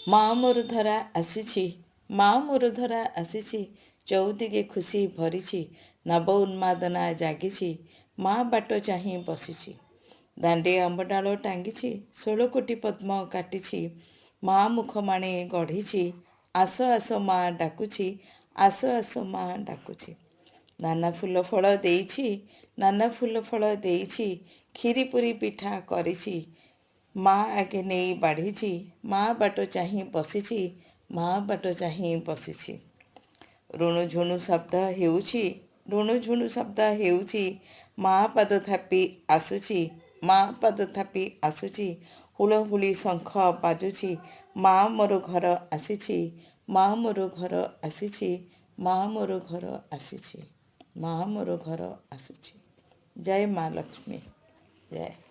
माँ मोर धरा आसीछि माँ मोर धरा आसीछि चौदिगे खुशी भरिछि नव उन्मादना जागिछि माँ बाट चाहीं बसिछि दांडे आंबडाଳ टांगिछि 16 कोटी पद्म काटिछि माँ मुखमाणे गढ़िछि आस आस माँ डाकुछि आस आस माँ डाकुछि नाना फूल फल देइछि नाना फूल फल देइछि खीरी पुरी पिठा करिछि माँ आगे नहीं बाढ़ी माँ बाट चाहीं बसिछि माँ बाट चाहीं बसिछि ऋणु झुणु शब्द हेउछि ऋणु झुणु शब्द हेउछि माँ पाद थापी आसुछि माँ पाद थापी आसुछि हुलहुली शंख बाजुछि माँ मोर घर आसीछि माँ मोर घर आसीछि माँ मोर घर आसीछि माँ मोर घर आसीछि। जय माँ लक्ष्मी जय।